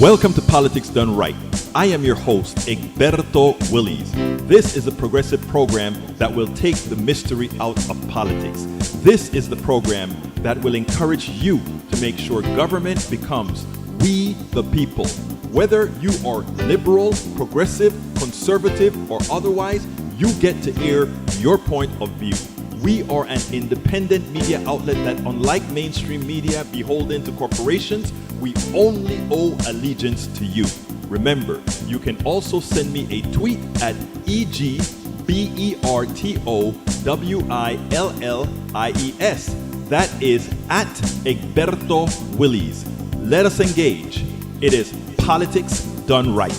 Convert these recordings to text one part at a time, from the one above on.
Welcome to Politics Done Right. I am your host, Egberto Willies. This is a progressive program that will take the mystery out of politics. This is the program that will encourage you to make sure government becomes we the people. Whether you are liberal, progressive, conservative, or otherwise, you get to air your point of view. We are an independent media outlet that, unlike mainstream media beholden to corporations, we only owe allegiance to you. Remember, you can also send me a tweet at EGBERTOWILLIES. That is at Egberto Willies. Let us engage. It is Politics Done Right.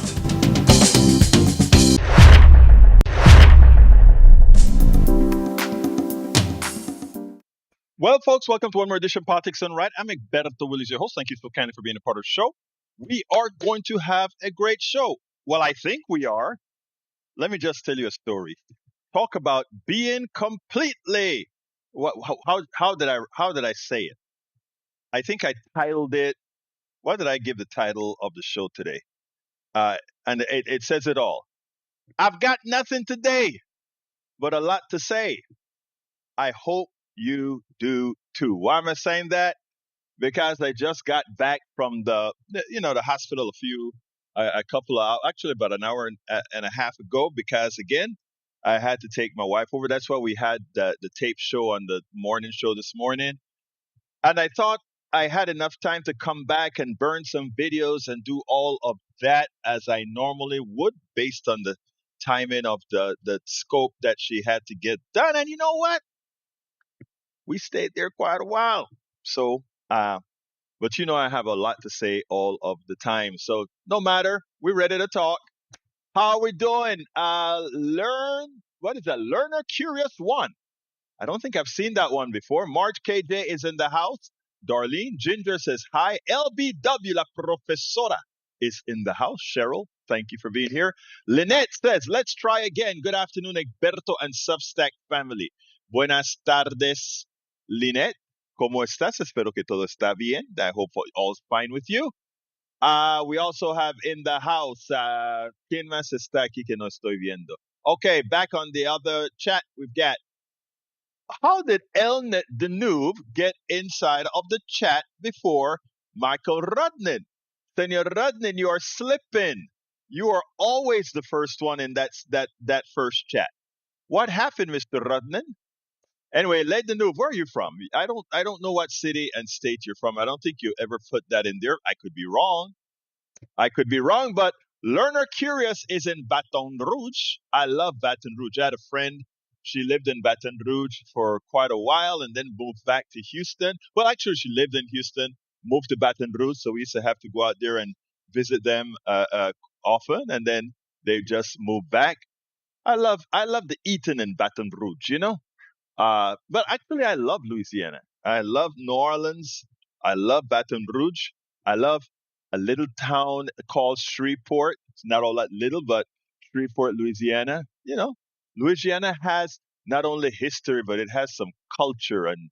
Well, folks, welcome to one more edition of Politics Done Right. I'm Egberto Willies, your host. Thank you so kindly for being a part of the show. We are going to have a great show. Well, I think we are. Let me just tell you a story. Talk about being completely. How did I say it? I think I titled it. What did I give the title of the show today? And it says it all. I've got nothing today, but a lot to say. I hope you do too. Why am I saying that? Because I just got back from the hospital a couple of actually about an hour and a half ago, because again I had to take my wife over. That's why we had the tape show on the morning show this morning, and I thought I had enough time to come back and burn some videos and do all of that as I normally would, based on the timing of the scope that she had to get done. And you know what? We stayed there quite a while. So, but I have a lot to say all of the time. So no matter, we're ready to talk. How are we doing? What is that? Learner Curious One. I don't think I've seen that one before. Marge KJ is in the house. Darlene Ginger says hi. LBW La Profesora is in the house. Cheryl, thank you for being here. Lynette says, let's try again. Good afternoon, Egberto and Substack family. Buenas tardes, Lynette. ¿Cómo estás? Espero que todo está bien. I hope all's fine with you. We also have in the house, ¿quién más está aquí que no estoy viendo? Okay, back on the other chat, we've got, how did Elnet Danube get inside of the chat before Michael Rudnin? Senor Rudnin, you are slipping. You are always the first one in that first chat. What happened, Mr. Rudnin? Anyway, let the Danube, where are you from? I don't know what city and state you're from. I don't think you ever put that in there. I could be wrong. But Learner Curious is in Baton Rouge. I love Baton Rouge. I had a friend. She lived in Baton Rouge for quite a while and then moved back to Houston. Well, actually, she lived in Houston, moved to Baton Rouge, so we used to have to go out there and visit them often, and then they just moved back. I love the eating in Baton Rouge, but actually, I love Louisiana. I love New Orleans. I love Baton Rouge. I love a little town called Shreveport. It's not all that little, but Shreveport, Louisiana. Louisiana has not only history, but it has some culture and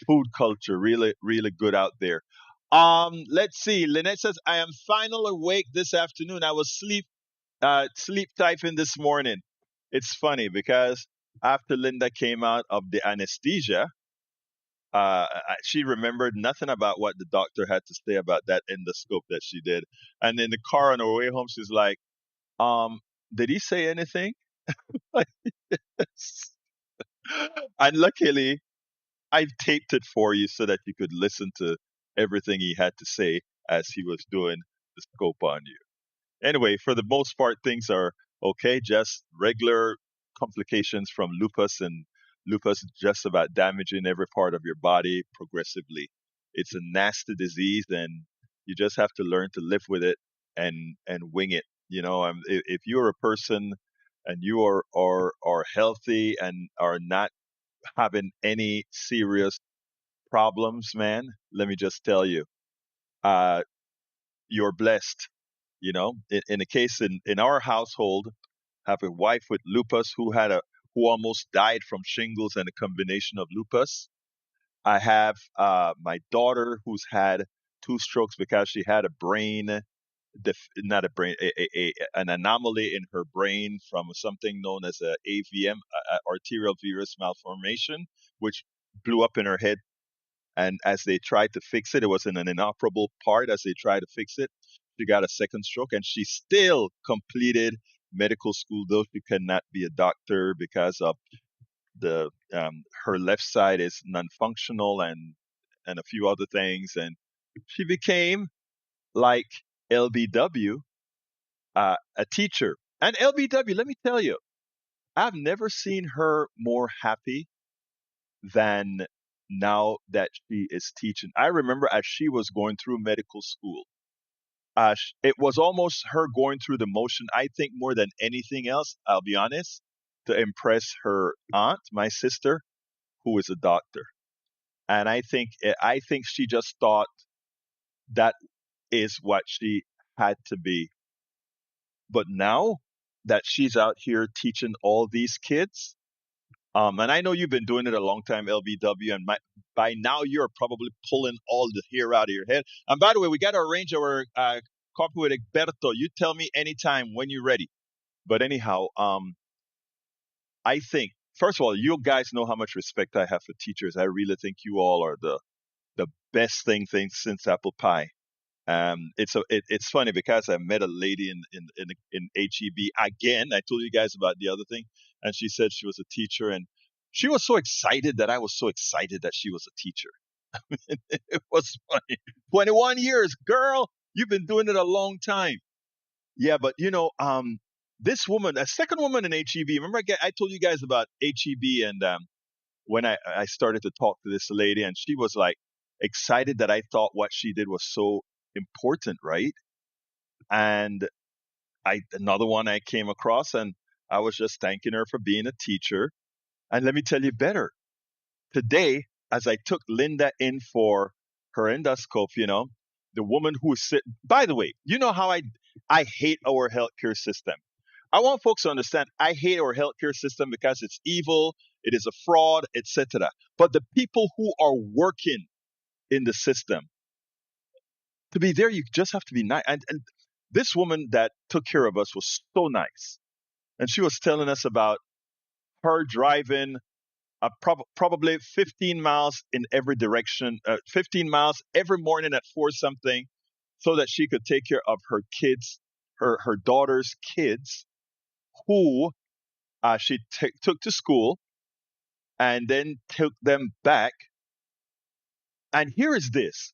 food culture really, really good out there. Let's see. Lynette says, I am finally awake this afternoon. I was sleep typing this morning. It's funny because after Linda came out of the anesthesia, she remembered nothing about what the doctor had to say about that endoscope that she did. And in the car on her way home, she's like, did he say anything? And luckily, I taped it for you so that you could listen to everything he had to say as he was doing the scope on you. Anyway, for the most part, things are okay. Just regular complications from lupus, and lupus is just about damaging every part of your body progressively. It's a nasty disease, and you just have to learn to live with it and wing it. If you're a person and you are healthy and are not having any serious problems, man, let me just tell you, uh, you're blessed. In a case in our household, have a wife with lupus who almost died from shingles and a combination of lupus. I have my daughter who's had two strokes because she had a brain not a brain, an anomaly in her brain from something known as a AVM, arterial venous malformation, which blew up in her head. And as they tried to fix it, it was in an inoperable part. As they tried to fix it, she got a second stroke, and she still completed medical school, though she cannot be a doctor because of the her left side is non-functional and a few other things, and she became like LBW, a teacher. And LBW, let me tell you, I've never seen her more happy than now that she is teaching. I remember as she was going through medical school, it was almost her going through the motion, I think, more than anything else, I'll be honest, to impress her aunt, my sister, who is a doctor. And I think she just thought that is what she had to be. But now that she's out here teaching all these kids, and I know you've been doing it a long time, LBW, and by now you're probably pulling all the hair out of your head. And by the way, we got to arrange our copy with Egberto. You tell me anytime when you're ready. But anyhow, I think first of all, you guys know how much respect I have for teachers. I really think you all are the best thing since apple pie. It's funny because I met a lady in HEB again. I told you guys about the other thing, and she said she was a teacher, and she was so excited that I was so excited that she was a teacher. It was funny. 21 years, girl, you've been doing it a long time. Yeah, but this woman, a second woman in HEB. Remember, I told you guys about HEB, and when I started to talk to this lady, and she was like excited that I thought what she did was so important, right? And another one I came across, and I was just thanking her for being a teacher. And let me tell you better. Today, as I took Linda in for her endoscope, the woman who is sitting, by the way, you know how I hate our healthcare system. I want folks to understand I hate our healthcare system because it's evil, it is a fraud, etc. But the people who are working in the system, to be there, you just have to be nice. And this woman that took care of us was so nice. And she was telling us about her driving probably 15 miles in every direction, 15 miles every morning at 4 something, so that she could take care of her kids, her daughter's kids, who she took to school and then took them back. And here is this.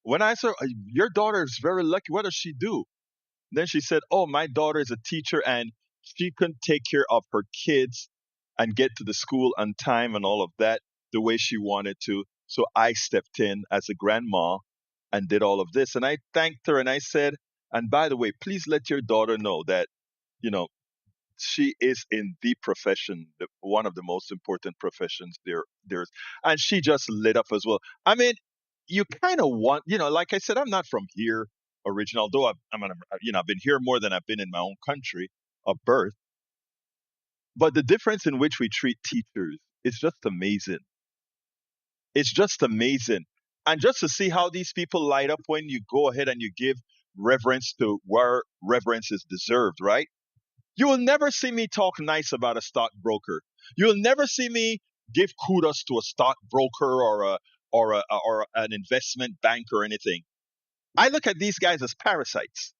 When I said, your daughter is very lucky, what does she do? Then she said, oh, my daughter is a teacher and she couldn't take care of her kids and get to the school on time and all of that the way she wanted to. So I stepped in as a grandma and did all of this. And I thanked her and I said, and by the way, please let your daughter know that, you know, she is in the profession, one of the most important professions there's, and she just lit up as well. I mean, you kind of want, like I said, I'm not from here original, although I've been here more than I've been in my own country of birth. But the difference in which we treat teachers is just amazing. It's just amazing. And just to see how these people light up when you go ahead and you give reverence to where reverence is deserved, right? You will never see me talk nice about a stockbroker. You'll never see me give kudos to a stockbroker or an investment bank or anything. I look at these guys as parasites.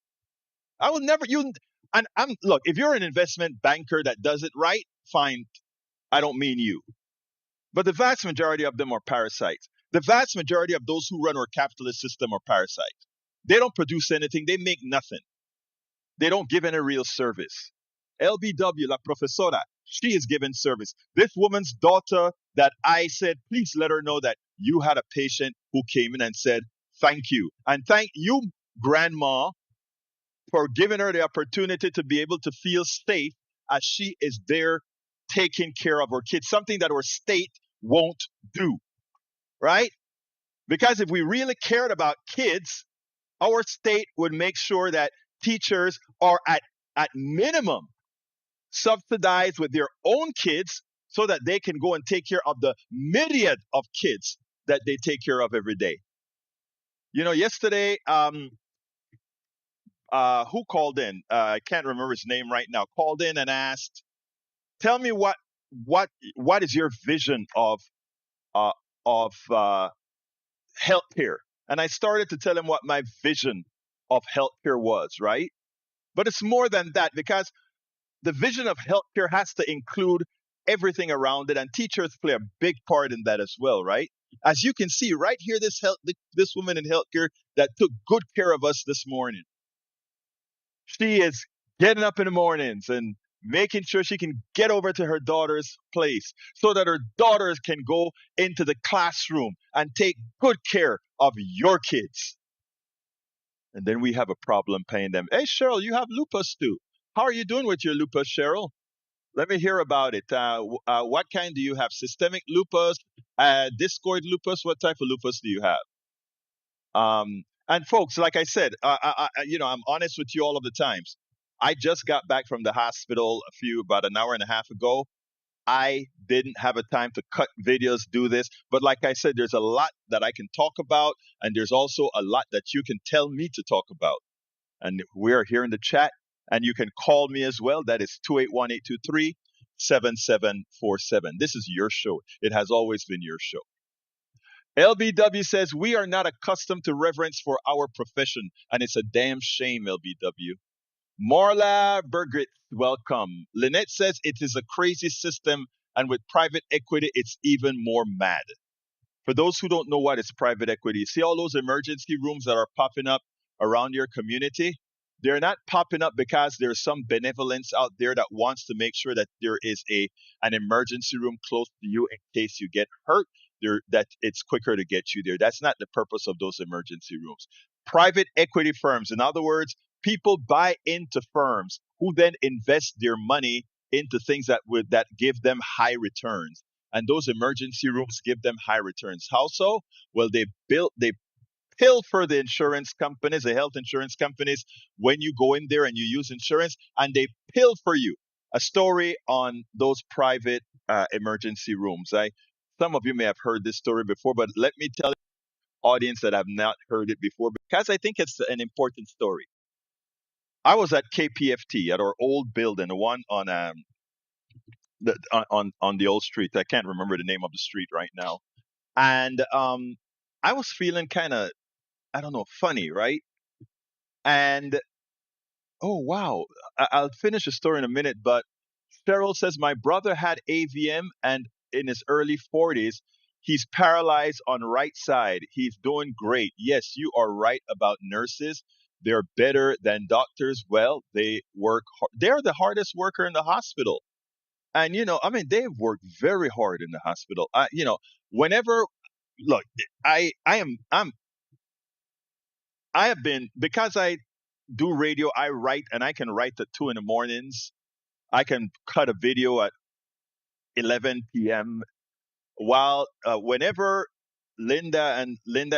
I will never you and I'm look, if you're an investment banker that does it right, fine. I don't mean you. But the vast majority of them are parasites. The vast majority of those who run our capitalist system are parasites. They don't produce anything, they make nothing. They don't give any real service. LBW, La Profesora, she is giving service. This woman's daughter that I said, please let her know that you had a patient who came in and said, thank you. And thank you, grandma, for giving her the opportunity to be able to feel safe as she is there taking care of her kids, something that our state won't do, right? Because if we really cared about kids, our state would make sure that teachers are at minimum subsidized with their own kids so that they can go and take care of the myriad of kids that they take care of every day. Yesterday, who called in? I can't remember his name right now. Called in and asked, "Tell me what what is your vision uh, of healthcare?" And I started to tell him what my vision of healthcare was, right? But it's more than that because the vision of healthcare has to include everything around it, and teachers play a big part in that as well, right? As you can see right here, this woman in healthcare that took good care of us this morning. She is getting up in the mornings and making sure she can get over to her daughter's place so that her daughters can go into the classroom and take good care of your kids. And then we have a problem paying them. Hey, Cheryl, you have lupus too. How are you doing with your lupus, Cheryl? Let me hear about it. What kind do you have? Systemic lupus, discoid lupus? What type of lupus do you have? And folks, like I said, I'm honest with you all of the times. I just got back from the hospital about an hour and a half ago. I didn't have a time to cut videos, do this. But like I said, there's a lot that I can talk about, and there's also a lot that you can tell me to talk about. And we are here in the chat, and you can call me as well. That is 281-823-7747. This is your show. It has always been your show. LBW says, "We are not accustomed to reverence for our profession, and it's a damn shame, LBW. Marla Bergrit, welcome. Lynette says, "It is a crazy system, and with private equity, it's even more mad." For those who don't know what is private equity, see all those emergency rooms that are popping up around your community? They're not popping up because there's some benevolence out there that wants to make sure that there is an emergency room close to you in case you get hurt. That it's quicker to get you there. That's not the purpose of those emergency rooms. Private equity firms, in other words, people buy into firms who then invest their money into things that give them high returns. And those emergency rooms give them high returns. How so? Well, they pilfer the insurance companies, the health insurance companies, when you go in there and you use insurance, and they pilfer you. A story on those private emergency rooms. Some of you may have heard this story before, but let me tell the audience that have not heard it before because I think it's an important story. I was at KPFT at our old building, the one on on the old street. I can't remember the name of the street right now. And I was feeling kind of, I don't know, funny, right? And oh wow, I'll finish the story in a minute. But Cheryl says my brother had AVM, and in his early 40s, he's paralyzed on right side. He's doing great. Yes, you are right about nurses. They're better than doctors. Well, they work hard. They're the hardest worker in the hospital. And I mean, they've worked very hard in the hospital. Whenever look, I have been, because I do radio. I write, and I can write at 2 in the mornings. I can cut a video at 11 p.m. While whenever Linda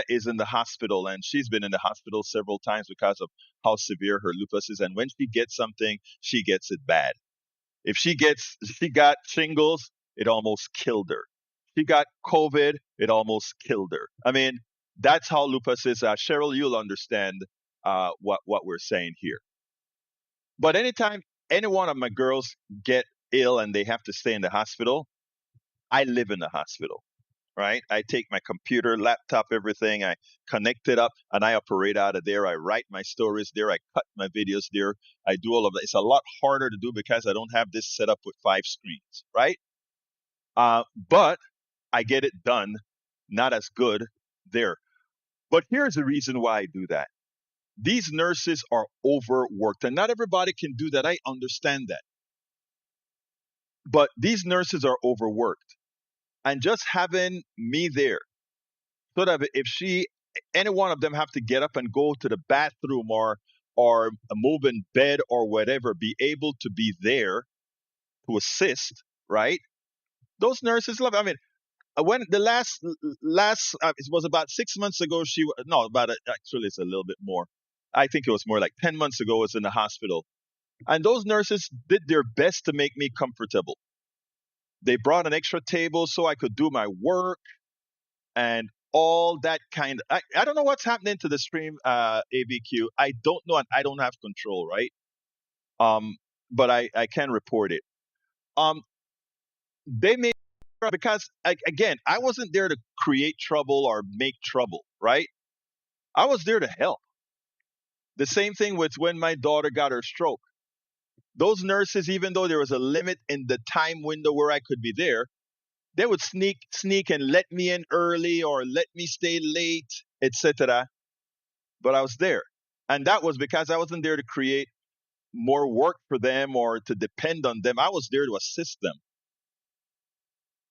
is in the hospital, and she's been in the hospital several times because of how severe her lupus is, and when she gets something, she gets it bad. If she got shingles, it almost killed her. She got COVID, it almost killed her. I mean, that's how lupus is. Cheryl, you'll understand what we're saying here. But anytime any one of my girls get ill and they have to stay in the hospital, I live in the hospital, right? I take my computer, laptop, everything, I connect it up, and I operate out of there. I write my stories there, I cut my videos there, I do all of that. It's a lot harder to do because I don't have this set up with 5 screens, right? But I get it done, not as good there. But here's the reason why I do that. These nurses are overworked, and not everybody can do that. I understand that. But these nurses are overworked. And just having me there, so that if any one of them have to get up and go to the bathroom or move in bed or whatever, be able to be there to assist, right? Those nurses love it. I mean, when the last it was about 6 months ago, no, actually it's a little bit more. I think it was more like 10 months ago. I was in the hospital, and those nurses did their best to make me comfortable. They brought an extra table so I could do my work, and all that kind of, I don't know what's happening to the stream, ABQ. I don't know, and I don't have control, right? Um, but I can report it. Um, they made because again, I wasn't there to create trouble or make trouble, right? I was there to help. The same thing with when my daughter got her stroke. Those nurses, even though there was a limit in the time window where I could be there, they would sneak and let me in early or let me stay late, etc. But I was there. And that was because I wasn't there to create more work for them or to depend on them. I was there to assist them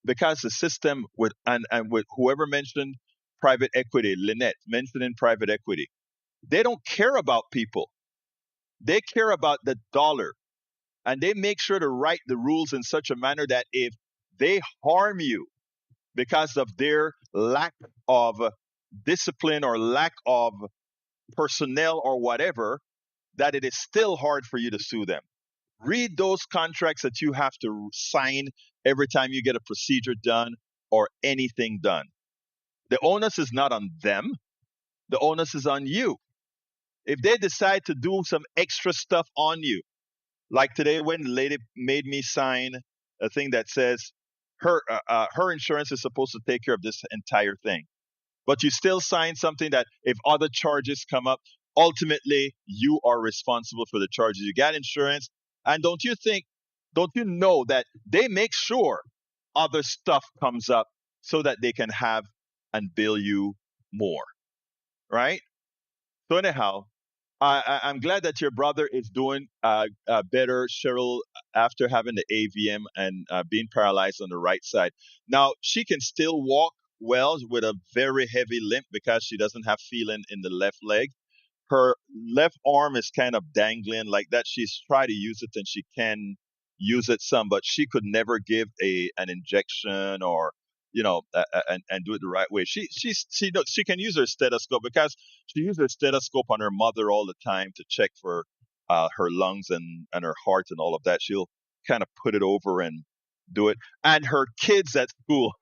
because the system with and with whoever mentioned private equity, Lynette mentioning private equity, they don't care about people. They care about the dollar, and they make sure to write the rules in such a manner that if they harm you because of their lack of discipline or lack of personnel or whatever, that it is still hard for you to sue them. Read those contracts that you have to sign every time you get a procedure done or anything done. The onus is not on them, the onus is on you. If they decide to do some extra stuff on you, like today when the lady made me sign a thing that says her insurance is supposed to take care of this entire thing, but you still sign something that if other charges come up, ultimately you are responsible for the charges. You got insurance, and don't you know that they make sure other stuff comes up so that they can have and bill you more, right? So anyhow, I'm glad that your brother is doing better, Cheryl, after having the AVM and being paralyzed on the right side. Now she can still walk well with a very heavy limp because she doesn't have feeling in the left leg. Her left arm is kind of dangling like that. She's tried to use it and she can use it some, but she could never give a an injection or and do it the right way. She can use her stethoscope because she uses her stethoscope on her mother all the time to check for her lungs and her heart and all of that. She'll kind of put it over and do it. And her kids at school,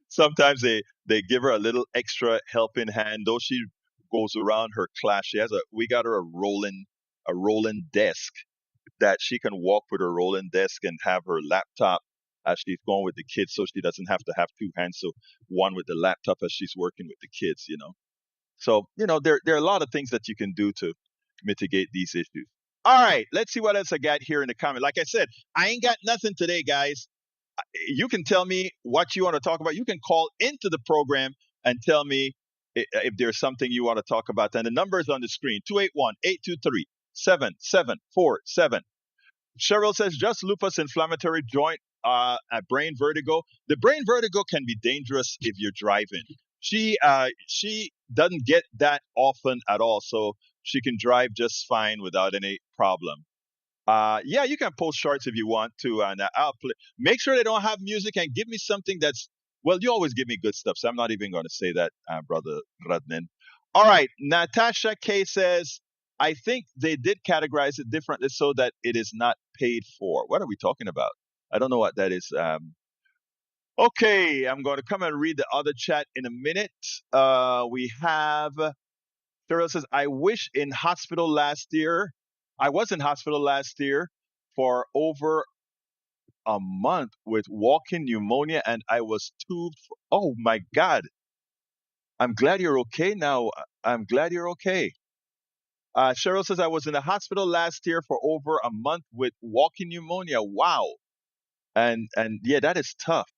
sometimes they give her a little extra helping hand. Though she goes around her class, we got her a rolling desk that she can walk with her rolling desk and have her laptop as she's going with the kids, so she doesn't have to have two hands. So one with the laptop as she's working with the kids. So there are a lot of things that you can do to mitigate these issues. All right, let's see what else I got here in the comment. Like I said, I ain't got nothing today, guys. You can tell me what you want to talk about. You can call into the program and tell me if there's something you want to talk about. And the number is on the screen: 281-823-7747. Cheryl says, just lupus inflammatory joint, brain vertigo. The brain vertigo can be dangerous if you're driving. She doesn't get that often at all, so she can drive just fine without any problem. Yeah, you can post shorts if you want to, and I'll play. Make sure they don't have music and give me something that's, well, you always give me good stuff, so I'm not even going to say that, brother Radnin. All right, Natasha K says, I think they did categorize it differently so that it is not paid for. What are we talking about? I don't know what that is. Okay, I'm going to come and read the other chat in a minute. We have Cheryl says, I wish in hospital last year. I was in hospital last year for over a month with walking pneumonia and I was tubed. Oh my God. I'm glad you're okay now. I'm glad you're okay. Cheryl says, I was in the hospital last year for over a month with walking pneumonia. Wow. And yeah, that is tough.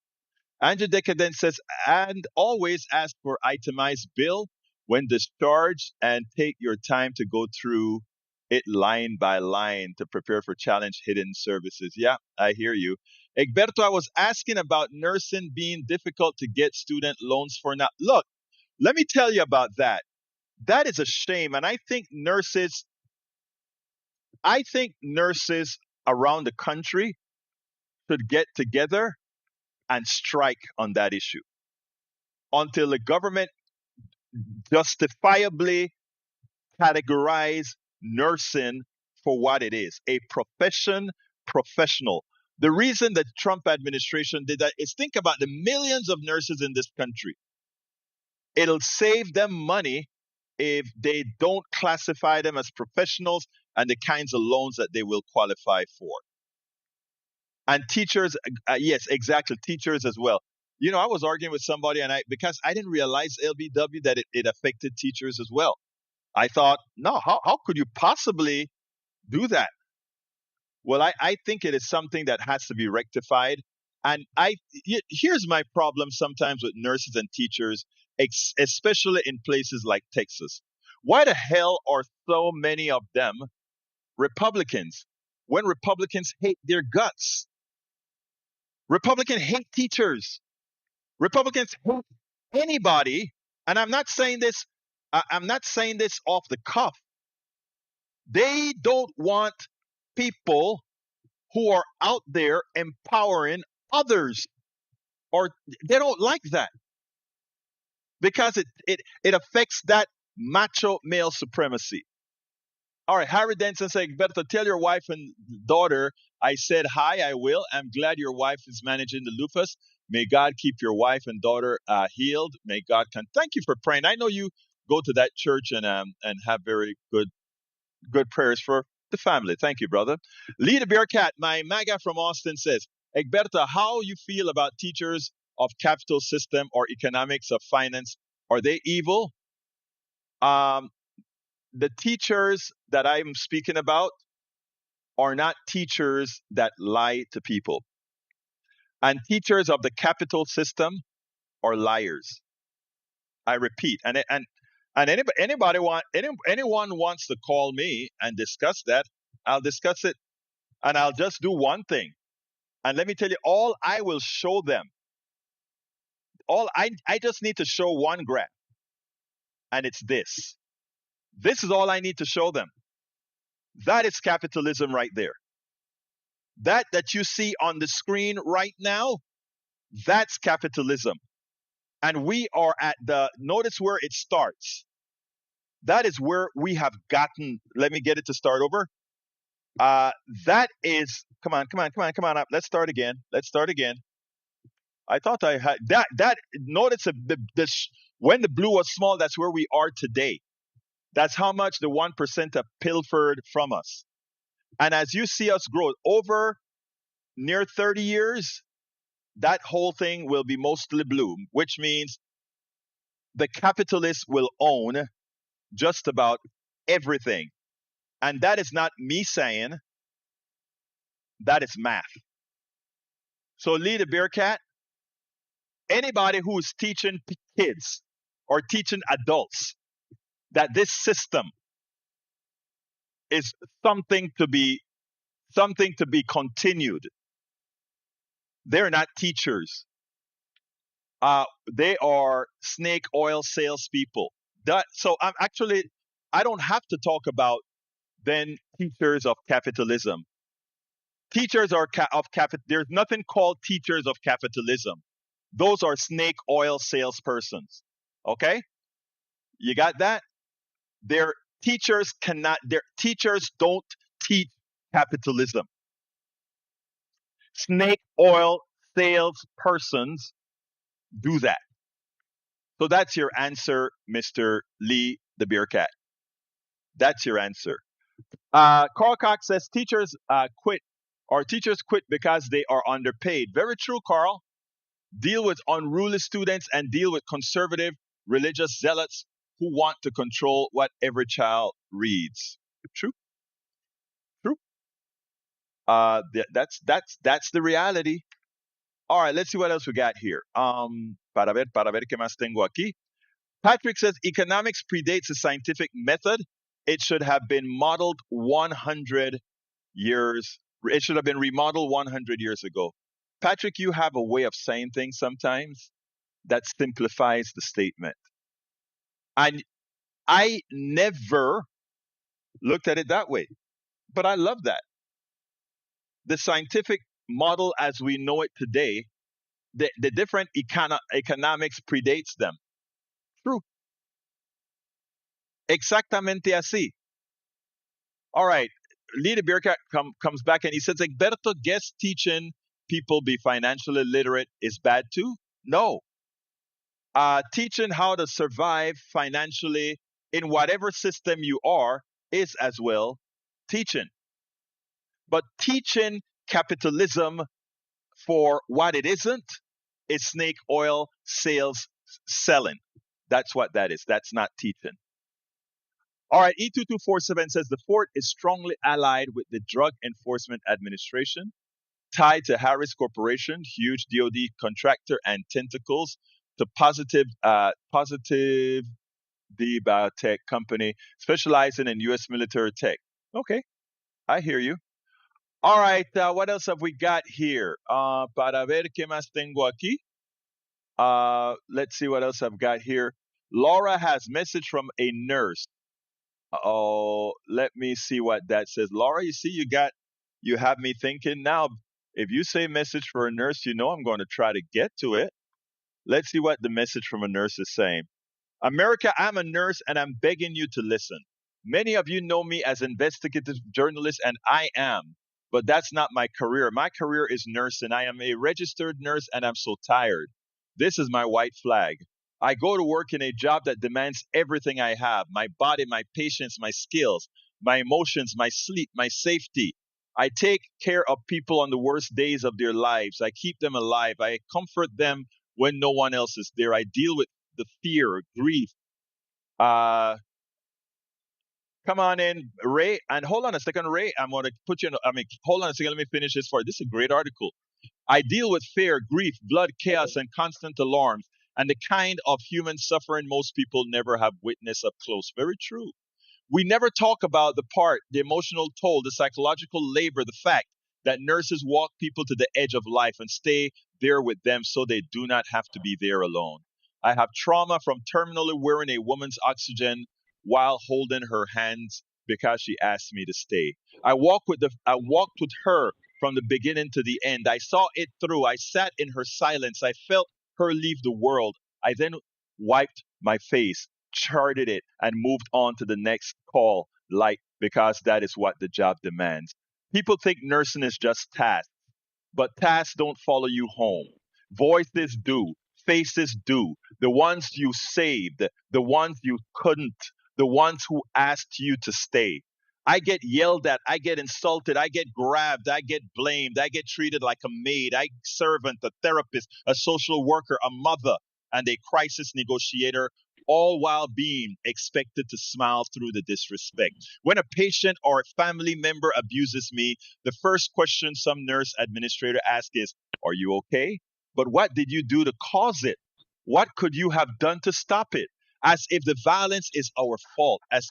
Andrew Decadent says, and always ask for itemized bill when discharged and take your time to go through it line by line to prepare for challenge hidden services. Yeah, I hear you. Egberto, I was asking about nursing being difficult to get student loans for now. Look, let me tell you about that. That is a shame. And I think nurses around the country should get together and strike on that issue until the government justifiably categorize nursing for what it is, a professional. The reason the Trump administration did that is think about the millions of nurses in this country. It'll save them money if they don't classify them as professionals and the kinds of loans that they will qualify for. And teachers, yes, exactly, teachers as well. I was arguing with somebody, and because I didn't realize LBW that it affected teachers as well. I thought, no, how could you possibly do that? Well, I think it is something that has to be rectified. And here's my problem sometimes with nurses and teachers, especially in places like Texas. Why the hell are so many of them Republicans when Republicans hate their guts? Republicans hate teachers. Republicans hate anybody. And I'm not saying this. I'm not saying this off the cuff. They don't want people who are out there empowering others, or they don't like that because it affects that macho male supremacy. All right, Harry Denson said, better tell your wife and daughter I said hi. I will. I'm glad your wife is managing the lupus. May God keep your wife and daughter healed. May God thank you for praying. I know you go to that church and have very good prayers for the family. Thank you, brother. Lee the Bearcat, my MAGA from Austin says, Egberta, how you feel about teachers of capital system or economics of finance? Are they evil? The teachers that I'm speaking about are not teachers that lie to people. And teachers of the capital system are liars. I repeat, and anyone wants to call me and discuss that, I'll discuss it, and I'll just do one thing. And let me tell you, all I will show them, I just need to show one graph, and it's this. This is all I need to show them. That is capitalism right there. That you see on the screen right now, that's capitalism. And we are notice where it starts. That is where we have gotten, let me get it to start over. That is, come on up. Let's start again. I thought I had that notice when the blue was small, that's where we are today. That's how much the 1% have pilfered from us. And as you see us grow over near 30 years, that whole thing will be mostly blue, which means the capitalists will own just about everything. And that is not me saying, that is math. So Lee the Bearcat, anybody who is teaching kids or teaching adults that this system is something to be continued, they're not teachers. They are snake oil salespeople. So I don't have to talk about then teachers of capitalism. Teachers are of capital. There's nothing called teachers of capitalism. Those are snake oil salespersons. Okay, you got that? Their teachers don't teach capitalism. Snake oil salespersons do that. So that's your answer, Mr. Lee the Bearcat. That's your answer. Carl Cox says teachers quit because they are underpaid. Very true, Carl. Deal with unruly students and deal with conservative religious zealots who want to control what every child reads. True. That's the reality. All right, let's see what else we got here. Para ver qué más tengo aquí. Patrick says economics predates the scientific method. It should have been modeled 100 years. It should have been remodeled 100 years ago. Patrick, you have a way of saying things sometimes that simplifies the statement. And I never looked at it that way, but I love that. The scientific model as we know it today, the different economics predates them. True. Exactamente así. All right. Lee the Bearcat comes back and he says, Egberto, guess teaching people be financially literate is bad too? No. Teaching how to survive financially in whatever system you are is as well teaching. But teaching capitalism for what it isn't is snake oil sales selling. That's what that is. That's not teaching. All right, E2247 says the fort is strongly allied with the Drug Enforcement Administration, tied to Harris Corporation, huge DoD contractor, and tentacles to positive the biotech company specializing in U.S. military tech. Okay, I hear you. All right, what else have we got here? Para ver qué más tengo aquí. Let's see what else I've got here. Laura has message from a nurse. Oh, let me see what that says. Laura, you see, you have me thinking now. If you say message for a nurse, you know I'm going to try to get to it. Let's see what the message from a nurse is saying. America, I'm a nurse and I'm begging you to listen. Many of you know me as investigative journalist, and I am, but that's not my career. My career is nursing. I am a registered nurse and I'm so tired. This is my white flag. I go to work in a job that demands everything I have: my body, my patience, my skills, my emotions, my sleep, my safety. I take care of people on the worst days of their lives. I keep them alive. I comfort them when no one else is there. I deal with the fear, grief. Uh, Come on in, Ray. And hold on a second, Ray. I'm going to put you in. Hold on a second. Let me finish this for you. This is a great article. I deal with fear, grief, blood, chaos, and constant alarms, and the kind of human suffering most people never have witnessed up close. Very true. We never talk about the part, the emotional toll, the psychological labor, the fact that nurses walk people to the edge of life and stay there with them so they do not have to be there alone. I have trauma from terminally wearing a woman's oxygen while holding her hands because she asked me to stay. I walked with her from the beginning to the end. I saw it through. I sat in her silence. I felt her leave the world. I then wiped my face, charted it, and moved on to the next call, like because that is what the job demands. People think nursing is just tasks, but tasks don't follow you home. Voices do, faces do. The ones you saved, the ones you couldn't, the ones who asked you to stay. I get yelled at, I get insulted, I get grabbed, I get blamed, I get treated like a maid, a servant, a therapist, a social worker, a mother, and a crisis negotiator, all while being expected to smile through the disrespect. When a patient or a family member abuses me, the first question some nurse administrator asks is, "Are you okay? But what did you do to cause it? What could you have done to stop it?" As if the violence is our fault, as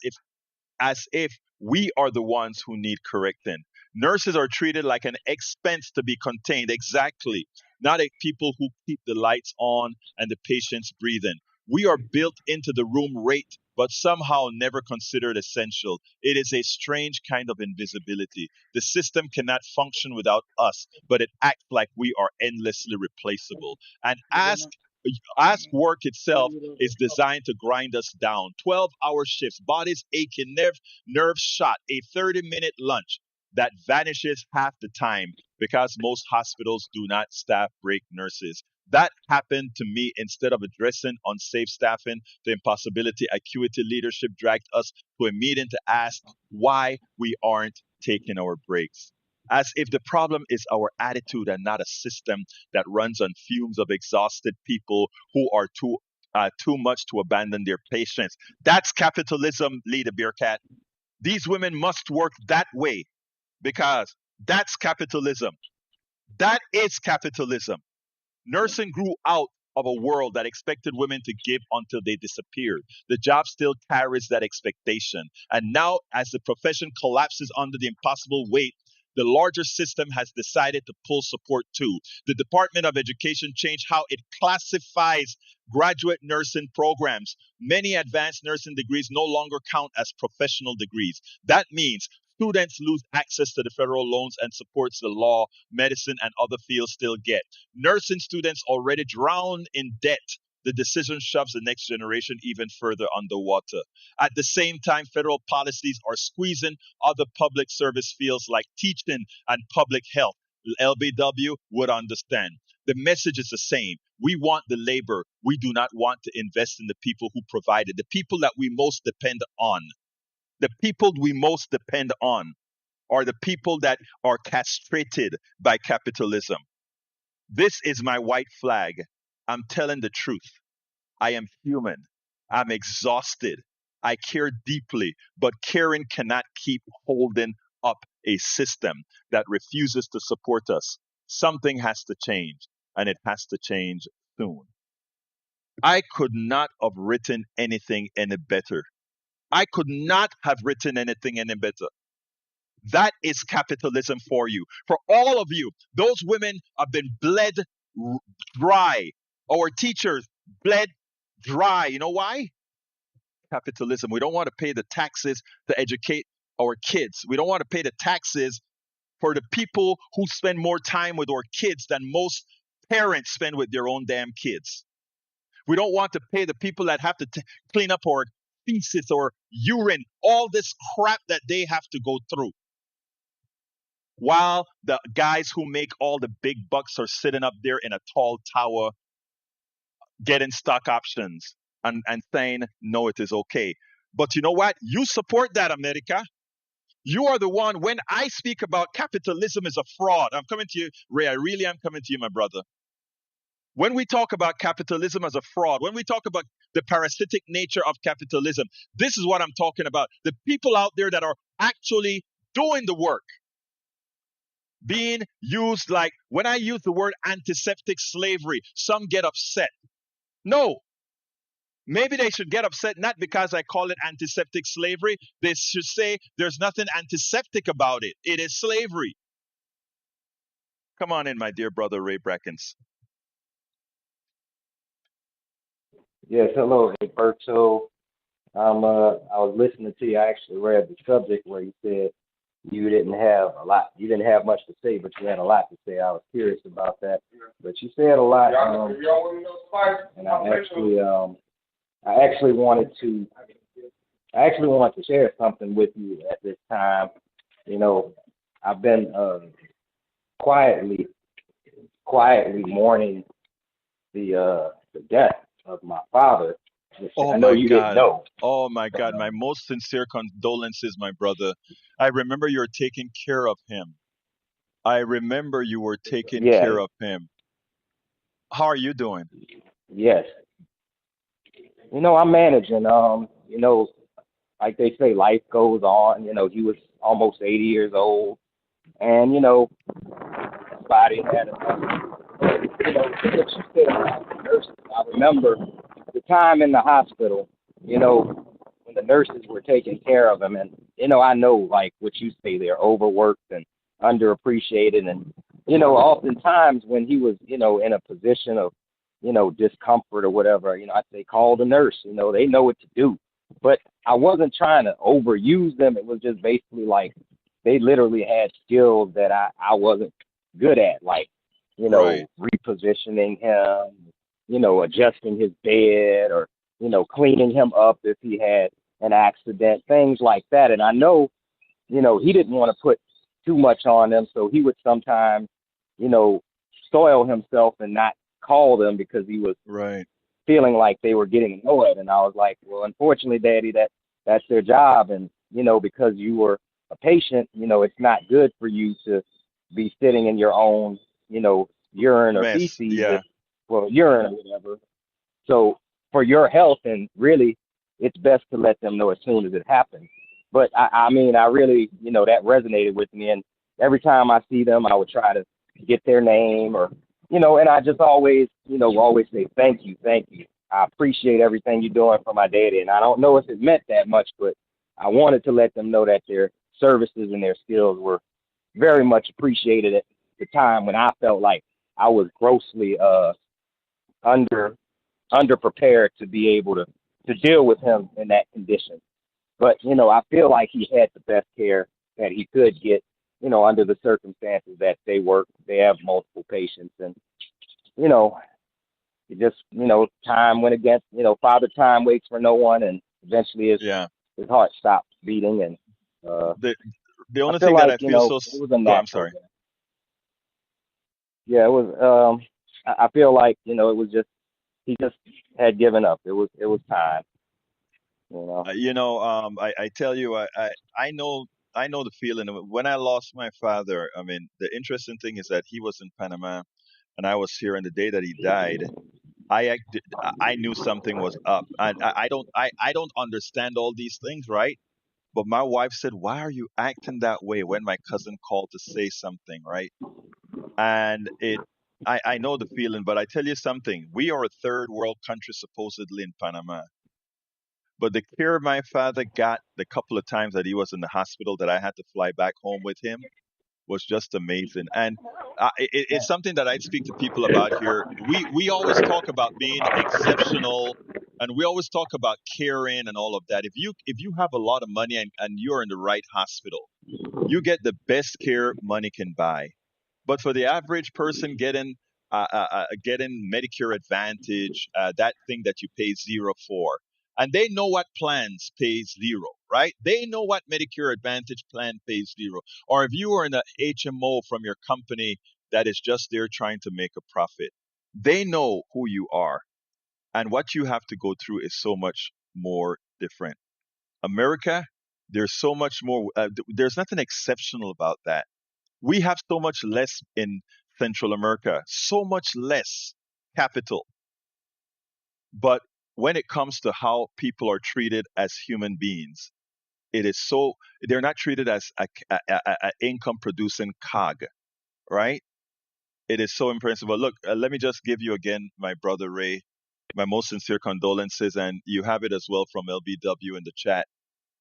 if we are the ones who need correcting. Nurses are treated like an expense to be contained, exactly, not a people who keep the lights on and the patients breathing. We are built into the room rate, but somehow never considered essential. It is a strange kind of invisibility. The system cannot function without us, but it acts like we are endlessly replaceable. And ask work itself is designed to grind us down. 12-hour shifts, bodies aching, nerves shot, a 30-minute lunch that vanishes half the time because most hospitals do not staff break nurses. That happened to me. Instead of addressing unsafe staffing, the impossibility, acuity leadership dragged us to a meeting to ask why we aren't taking our breaks. As if the problem is our attitude and not a system that runs on fumes of exhausted people who are too much to abandon their patients. That's capitalism, Leader Bearcat. These women must work that way because that's capitalism. That is capitalism. Nursing grew out of a world that expected women to give until they disappeared. The job still carries that expectation. And now, as the profession collapses under the impossible weight, the larger system has decided to pull support too. The Department of Education changed how it classifies graduate nursing programs. Many advanced nursing degrees no longer count as professional degrees. That means students lose access to the federal loans and supports the law, medicine, and other fields still get. Nursing students already drown in debt. The decision shoves the next generation even further underwater. At the same time, federal policies are squeezing other public service fields like teaching and public health. LBW would understand. The message is the same. We want the labor. We do not want to invest in the people who provide it, the people that we most depend on. The people we most depend on are the people that are castrated by capitalism. This is my white flag. I'm telling the truth. I am human. I'm exhausted. I care deeply, but caring cannot keep holding up a system that refuses to support us. Something has to change, and it has to change soon. I could not have written anything any better. I could not have written anything any better. That is capitalism for you. For all of you, those women have been bled dry. Our teachers bled dry. You know why? Capitalism. We don't want to pay the taxes to educate our kids. We don't want to pay the taxes for the people who spend more time with our kids than most parents spend with their own damn kids. We don't want to pay the people that have to clean up our feces or urine, all this crap that they have to go through. While the guys who make all the big bucks are sitting up there in a tall tower getting stock options and saying, no, it is okay. But you know what? You support that, America. You are the one. When I speak about capitalism is a fraud, I'm coming to you, Ray. I really am coming to you, my brother. When we talk about capitalism as a fraud, when we talk about the parasitic nature of capitalism, this is what I'm talking about. The people out there that are actually doing the work being used, like when I use the word antiseptic slavery, some get upset. No, maybe they should get upset not because I call it antiseptic slavery. They should say there's nothing antiseptic about it. It is slavery. Come on in, my dear brother Ray Brackens. Yes, hello, Alberto. I was listening to you. I actually read the subject where you said you didn't have a lot, you didn't have much to say, but you had a lot to say. I was curious about that, but you said a lot, and I actually wanted to, share something with you at this time. You know, I've been quietly, mourning the death of my father, which Oh I know my you didn't God. know. Oh my But God. My most sincere condolences, my brother. I remember you're taking care of him. I remember you were taking yeah, care of him. How are you doing? yes, I'm managing. Like they say, life goes on. He was almost 80 years old, and his body had what you said about the nurses. I remember the time in the hospital. When the nurses were taking care of him, and I know like what you say, they're overworked and underappreciated, and oftentimes when he was in a position of discomfort or whatever, I say call the nurse. They know what to do, but I wasn't trying to overuse them. It was just basically like they literally had skills that I wasn't good at, like Right. repositioning him, adjusting his bed, or cleaning him up if he had an accident, things like that. And I know he didn't want to put too much on them, so he would sometimes you know soil himself and not call them because he was Right. feeling like they were getting annoyed. And I was like, well, unfortunately, Daddy, that's their job. And, because you were a patient, it's not good for you to be sitting in your own, urine or Mess. feces, Yeah. well, urine or whatever. So for your health, and really, it's best to let them know as soon as it happens. But I mean, I really, that resonated with me. And every time I see them, I would try to get their name, or, and I just always, always say, thank you, thank you. I appreciate everything you're doing for my daddy. And I don't know if it meant that much, but I wanted to let them know that their services and their skills were very much appreciated at the time when I felt like I was grossly under underprepared to be able to deal with him in that condition. But I feel like he had the best care that he could get, under the circumstances that they work. They have multiple patients, and you know, it just time went against. Father Time waits for no one, and eventually Yeah. his heart stopped beating, and uh, The the I only feel thing that I like feel so it was a go I'm natural sorry. death. yeah, it was. I feel like it was just he just had given up. It was time. You know. I tell you, I know the feeling. When I lost my father, I mean, the interesting thing is that he was in Panama and I was here. And the day that he died, I knew something was up. And I don't understand all these things, right? But my wife said, "Why are you acting that way?" When my cousin called to say something, right? And I know the feeling. But I tell you something, we are a third world country supposedly in Panama. But the care my father got the couple of times that he was in the hospital that I had to fly back home with him was just amazing. And it's something that I speak to people about here. We always talk about being exceptional, and we always talk about caring and all of that. If you have a lot of money and you're in the right hospital, you get the best care money can buy. But for the average person getting Medicare Advantage, that thing that you pay zero for, and they know what plans pay zero, right? They know what Medicare Advantage plan pays zero. Or if you are in a HMO from your company that is just there trying to make a profit, they know who you are, and what you have to go through is so much more different. America, there's so much more. There's nothing exceptional about that. We have so much less in Central America, so much less capital. But when it comes to how people are treated as human beings, it is so they're not treated as a income producing cog, right? It is so impressive. But look, let me just give you again, my brother Ray, my most sincere condolences, and you have it as well from LBW in the chat.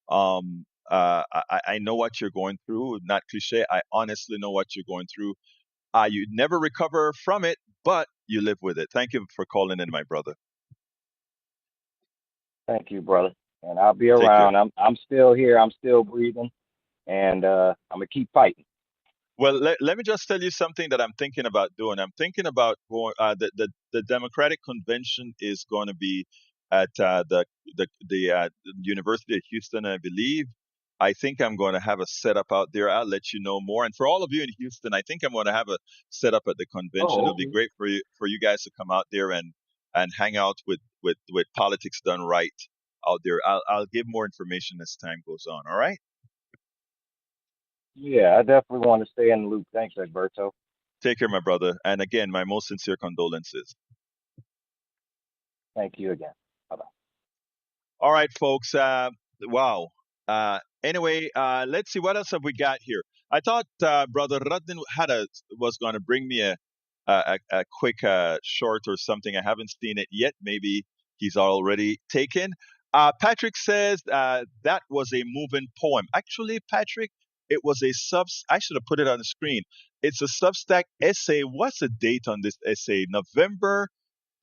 I know what you're going through. Not cliche. I honestly know what you're going through. You never recover from it, but you live with it. Thank you for calling in, my brother. Thank you, brother. And I'll be Take care. around. I'm still here. I'm still breathing, and I'm gonna keep fighting. Well, let me just tell you something that I'm thinking about doing. I'm thinking about going. The Democratic convention is going to be at the University of Houston, I believe. I think I'm going to have a setup out there. I'll let you know more. And for all of you in Houston, I think I'm going to have a setup at the convention. Oh, It'll be okay. great for you guys to come out there and hang out with politics done right out there. I'll give more information as time goes on. All right. Yeah, I definitely want to stay in the loop. Thanks, Alberto. Take care, my brother. And again, my most sincere condolences. Thank you again. Bye. All right, folks. Wow. Anyway, let's see what else have we got here. I thought Brother Radin was going to bring me a quick short or something. I haven't seen it yet. Maybe he's already taken. Patrick says that was a moving poem. Actually, Patrick, it was a subs. I should have put it on the screen. It's a Substack essay. What's the date on this essay? November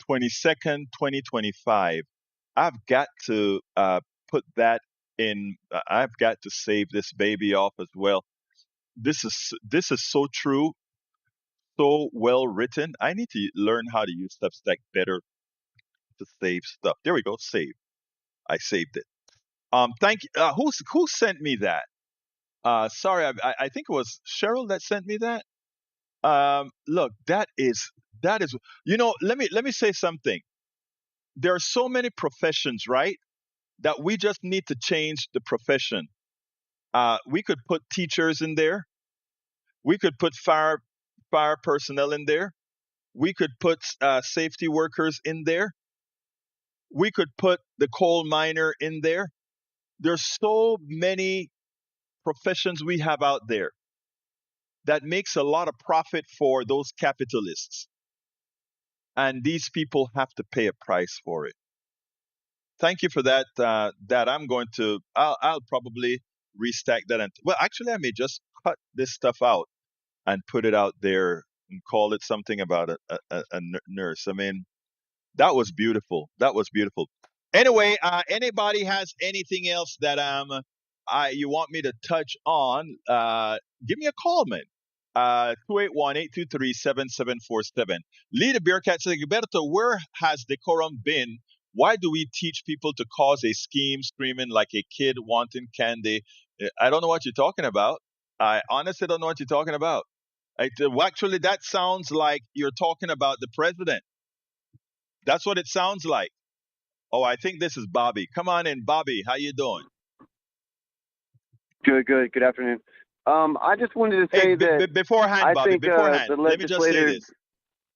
22nd, 2025. I've got to put that in. I've got to save this baby off as well. This is so true, so well written. I need to learn how to use Substack better to save stuff. There we go. Save. I saved it. Thank you. Who sent me that? Sorry, I think it was Cheryl that sent me that. Look, that is. Let me say something. There are so many professions, right? That we just need to change the profession. We could put teachers in there. We could put fire personnel in there. We could put safety workers in there. We could put the coal miner in there. There's so many professions we have out there that makes a lot of profit for those capitalists, and these people have to pay a price for it. Thank you for that. That I'm going to. I'll probably restack that. And well, actually, I may just cut this stuff out and put it out there and call it something about a nurse. I mean, that was beautiful. That was beautiful. Anyway, anybody has anything else that you want me to touch on? Give me a call, man. 281 Leader Bearcat says, Gilberto, where has decorum been? Why do we teach people to cause a scheme screaming like a kid wanting candy? I don't know what you're talking about. I honestly don't know what you're talking about. Actually, that sounds like you're talking about the president. That's what it sounds like. Oh, I think this is Bobby. Come on in, Bobby. How you doing? Good, good. Good afternoon. I just wanted to Hey, say that beforehand, I Bobby. think Beforehand, the let me just say legislators,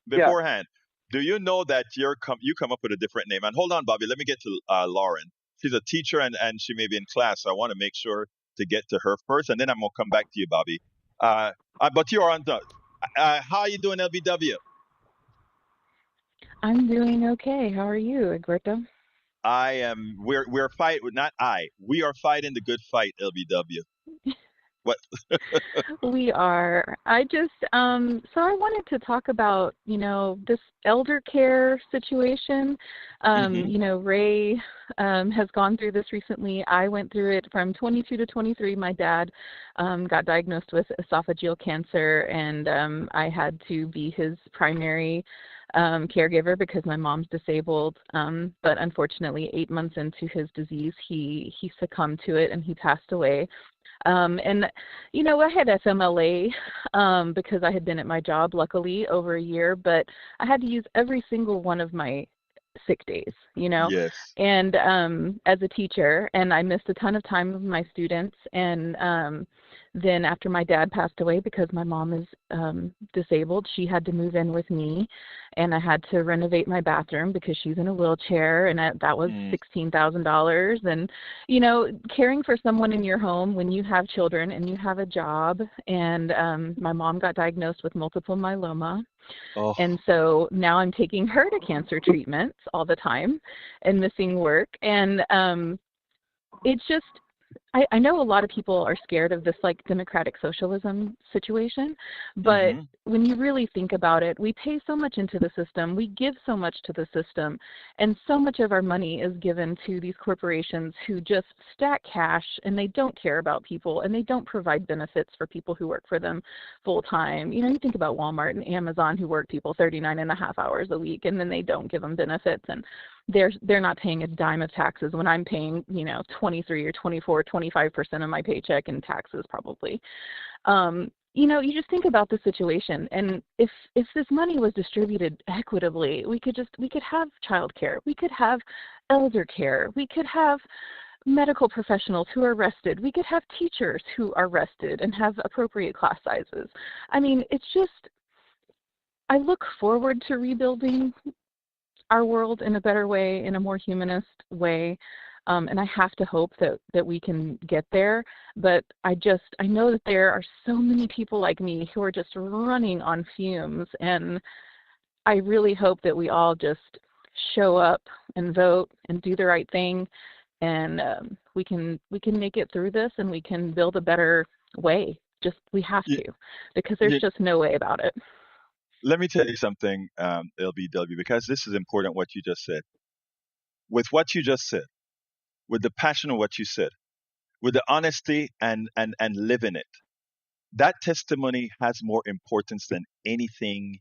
this. yeah, Beforehand, do you know that you come up with a different name? And hold on, Bobby. Let me get to Lauren. She's a teacher and she may be in class. So I want to make sure to get to her first, and then I'm gonna come back to you, Bobby. But you're on the. How are you doing, LBW? I'm doing okay. How are you, Egberto? I am. We're fight. Not I. We are fighting the good fight, LBW. What? We are. So I wanted to talk about, this elder care situation. Hmm. Ray has gone through this recently. I went through it from 22 to 23. My dad got diagnosed with esophageal cancer, and I had to be his primary caregiver because my mom's disabled. But unfortunately, 8 months into his disease, he succumbed to it and he passed away. And I had FMLA because I had been at my job, luckily, over a year, but I had to use every single one of my sick days. Yes. And as a teacher, and I missed a ton of time with my students. And then after my dad passed away, because my mom is disabled, she had to move in with me, and I had to renovate my bathroom because she's in a wheelchair, and that was Mm. $16,000. And caring for someone in your home when you have children and you have a job. And my mom got diagnosed with multiple myeloma. Oh. And so now I'm taking her to cancer treatments all the time and missing work. And it's just, I know a lot of people are scared of this like democratic socialism situation, but Hmm. when you really think about it, we pay so much into the system, we give so much to the system, and so much of our money is given to these corporations who just stack cash, and they don't care about people, and they don't provide benefits for people who work for them full time. You think about Walmart and Amazon, who work people 39 and a half hours a week, and then they don't give them benefits, and they're not paying a dime of taxes when I'm paying 23 or 24, 25% of my paycheck in taxes probably. You just think about the situation, and if this money was distributed equitably, we could have childcare, we could have elder care, we could have medical professionals who are rested, we could have teachers who are rested and have appropriate class sizes. I mean, it's just, I look forward to rebuilding our world in a better way, in a more humanist way. And I have to hope that we can get there. But I know that there are so many people like me who are just running on fumes. And I really hope that we all just show up and vote and do the right thing. And we can make it through this, and we can build a better way. We have You, to, because there's just no way about it. let me tell you something, LBW, because this is important what you just said. With what you just said, with the passion of what you said, with the honesty and living it, that testimony has more importance than anything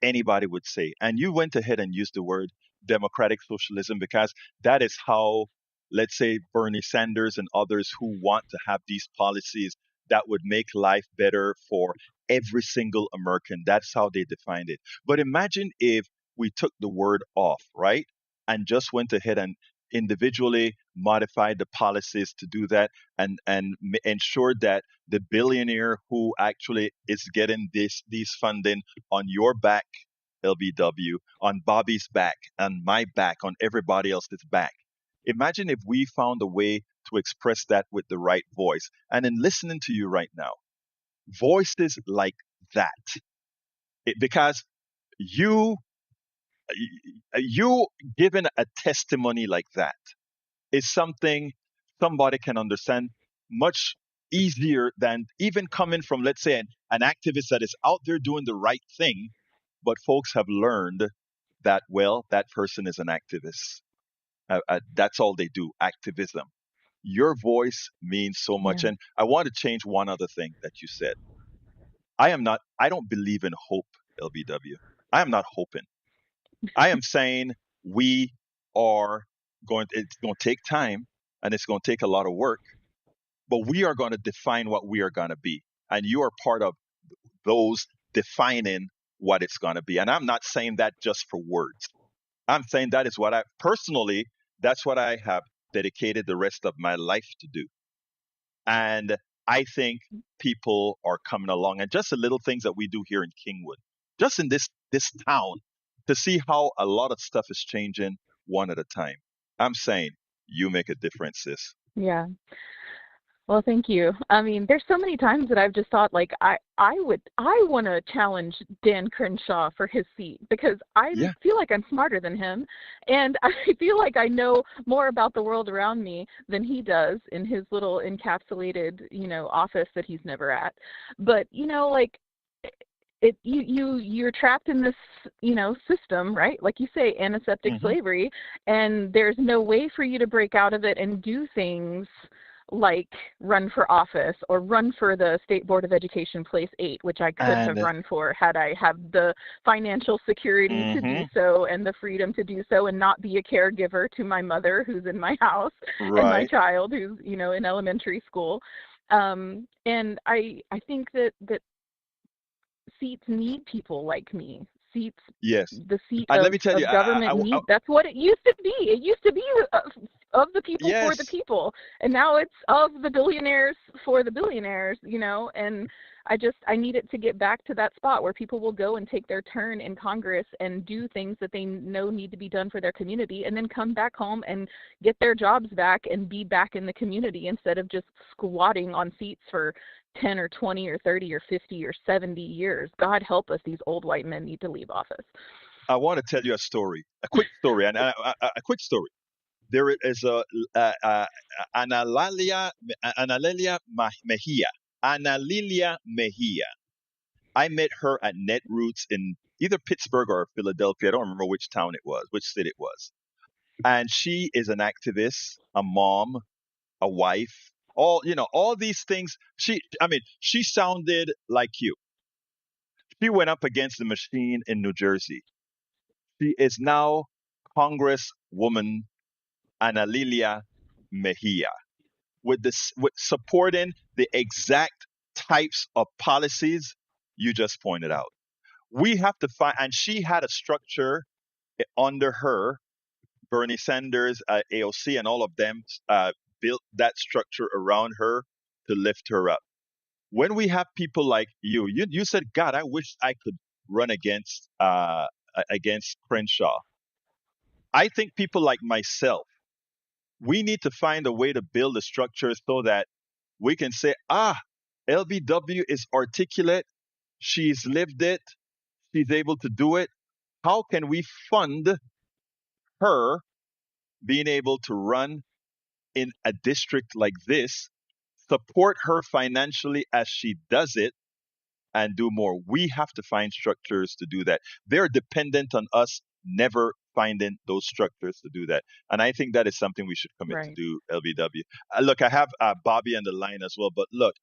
anybody would say. And you went ahead and used the word democratic socialism because that is how, let's say, Bernie Sanders and others who want to have these policies that would make life better for every single American, that's how they defined it. But imagine if we took the word off, right? And just went ahead and individually modified the policies to do that and ensured that the billionaire who actually is getting these funding on your back, LBW, on Bobby's back, on my back, on everybody else's back. Imagine if we found a way to express that with the right voice. And in listening to you right now, voices like that, because you you giving a testimony like that is something somebody can understand much easier than even coming from, let's say, an activist that is out there doing the right thing, but folks have learned that, well, that person is an activist. That's all they do, activism. Your voice means so much. Yeah. And I want to change one other thing that you said. I don't believe in hope, LBW. I am not hoping. I am saying we are it's going to take time and it's going to take a lot of work, but we are going to define what we are going to be. And you are part of those defining what it's going to be. And I'm not saying that just for words. I'm saying that is what I personally, that's what I have dedicated the rest of my life to do. And I think people are coming along, and just the little things that we do here in Kingwood, just in this town, to see how a lot of stuff is changing one at a time. I'm saying you make a difference, sis. Yeah. Well, thank you. I mean, there's so many times that I've just thought, like, I want to challenge Dan Crenshaw for his seat, because I Yeah. feel like I'm smarter than him, and I feel like I know more about the world around me than he does in his little encapsulated, office that he's never at. But, like, you're trapped in this, system, right? Like you say, antiseptic Hmm. slavery, and there's no way for you to break out of it and do things like run for office or run for the State Board of Education Place 8, which I could have And run for had I had the financial security to do hmm so and the freedom to do so, and not be a caregiver to my mother who's in my house and my right. child who's, in elementary school. And I think that seats need people like me. Seats, Yes. the seat And let me tell you, of government need. That's what it used to be. It used to be of the people for the yes. people, and now it's of the billionaires for the billionaires. And I need it to get back to that spot where people will go and take their turn in Congress and do things that they know need to be done for their community, and then come back home and get their jobs back and be back in the community, instead of just squatting on seats for 10 or 20 or 30 or 50 or 70 years. God help us, these old white men need to leave office. I want to tell you a story, a quick story, and a quick story. There is a Analilia Mejia. Analilia Mejia. I met her at Netroots in either Pittsburgh or Philadelphia. I don't remember which town it was, which city it was. And she is an activist, a mom, a wife, all these things. She sounded like you. She went up against the machine in New Jersey. She is now Congresswoman Analilia Mejia, with supporting the exact types of policies you just pointed out. We have to find, and she had a structure under her. Bernie Sanders, AOC, and all of them built that structure around her to lift her up. When we have people like you said, God, I wish I could run against Crenshaw. I think people like myself, we need to find a way to build a structure so that we can say, LBW is articulate, she's lived it, she's able to do it. How can we fund her being able to run in a district like this, support her financially as she does it, and do more? We have to find structures to do that. They're dependent on us never finding those structures to do that. And I think that is something we should commit to Right. do, LBW. Look, I have Bobby on the line as well, but look,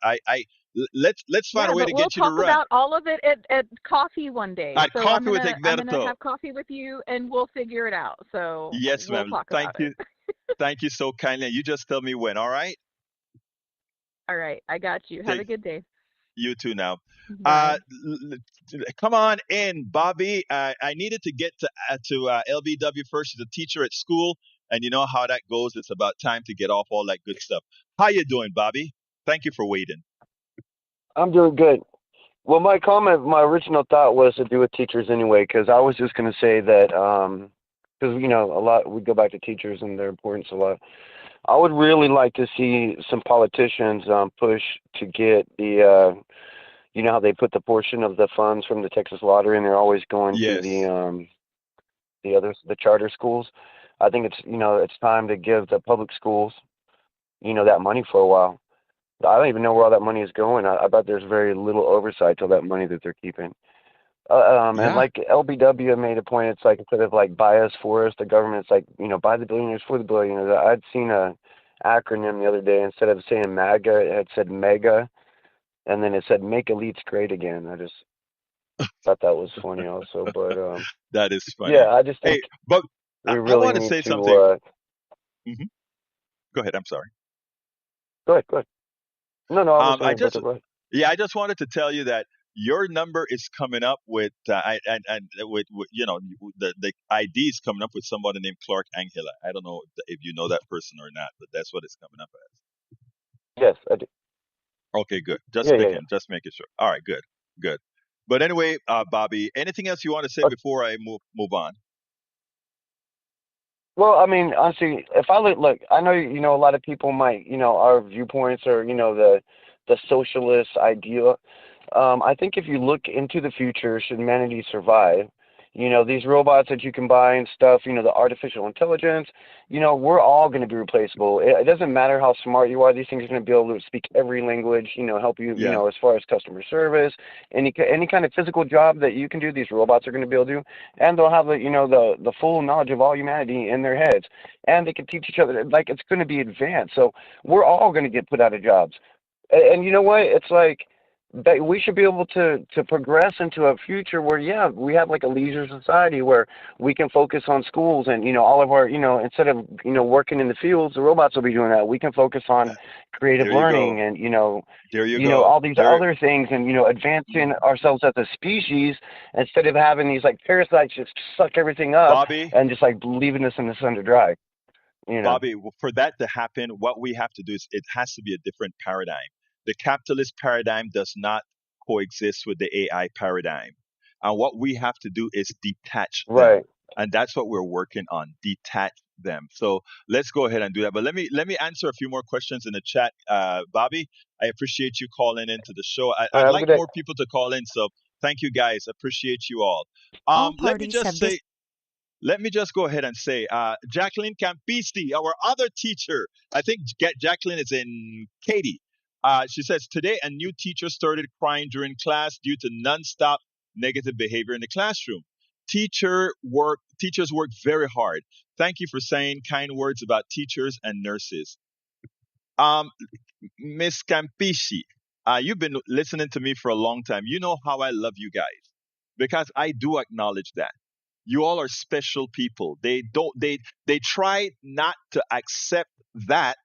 let's find a Yeah, way but to we'll get you to talk run. about all of it at coffee one day. At So I'm Coffee with gonna I'm gonna Egberto. have coffee with you, and we'll figure it out. So Yes, we'll ma'am. talk Thank about it. you. Thank you so kindly. You just tell me when, all right? All right, I got you. Have a Take good day. you too now. Bye. Come on in, Bobby. I needed to get to LBW first. She's a teacher at school, and you know how that goes. It's about time to get off all that good stuff. How you doing, Bobby? Thank you for waiting. I'm doing good. Well, my original thought was to do with teachers anyway, because I was just going to say that, because a lot we go back to teachers and their importance a lot. I would really like to see some politicians push to get the, how they put the portion of the funds from the Texas lottery, and they're always going to Yes. the charter schools. I think it's time to give the public schools, that money for a while. I don't even know where all that money is going. I bet there's very little oversight to that money that they're keeping. And Yeah. like LBW made a point, it's like instead of like buy us for us, the government's like, buy the billionaires for the billionaires. I'd seen a acronym the other day. Instead of saying MAGA, it had said MEGA, and then it said Make Elites Great Again. I just thought that was funny also. But That is funny. yeah, I just think Hey, but I, we I really want to need say to something. Hmm. Go ahead. I'm sorry. go ahead. No, I was I saying, but just go ahead. Yeah, I just wanted to tell you that your number is coming up with and with the ID is coming up with somebody named Clark Angela. I don't know if you know that person or not, but that's what it's coming up as. Yes, I do. Okay, good. Just Yeah, yeah, yeah. speaking, just making sure. All right, good, good. But anyway, Bobby, anything else you want to say Okay. before I move on? Well, I mean, honestly, if I look, I know a lot of people might, our viewpoints or the socialist idea. I think if you look into the future, should humanity survive, these robots that you can buy and stuff, the artificial intelligence, we're all going to be replaceable. It doesn't matter how smart you are; these things are going to be able to speak every language, help you, Yeah, as far as customer service, any kind of physical job that you can do, these robots are going to be able to do, and they'll have the full knowledge of all humanity in their heads, and they can teach each other. Like it's going to be advanced, so we're all going to get put out of jobs. And you know what? It's like that we should be able to progress into a future where, yeah, we have like a leisure society where we can focus on schools and, all of our, instead of, working in the fields, the robots will be doing that. We can focus on uh, creative there you go. learning and, There you go. all these There, other things and, advancing ourselves as a species instead of having these like parasites just suck everything up Bobby. and just like leaving us in the sun to dry, you know. Bobby, for that to happen, what we have to do is it has to be a different paradigm. The capitalist paradigm does not coexist with the AI paradigm. And what we have to do is detach them. Right. And that's what we're working on, detach them. So let's go ahead and do that. But let me answer a few more questions in the chat. Bobby, I appreciate you calling into the show. All right, I'd have a like good day. more people to call in. So thank you guys. Appreciate you all. All Let me parties just have say let me just go ahead and say, Jacqueline Campisi, our other teacher, I think Jacqueline is in Katy. She says, today a new teacher started crying during class due to nonstop negative behavior in the classroom. Teachers work very hard. Thank you for saying kind words about teachers and nurses. Um, Miss Campishi, you've been listening to me for a long time. You know how I love you guys because I do acknowledge that you all are special people. They try not to accept that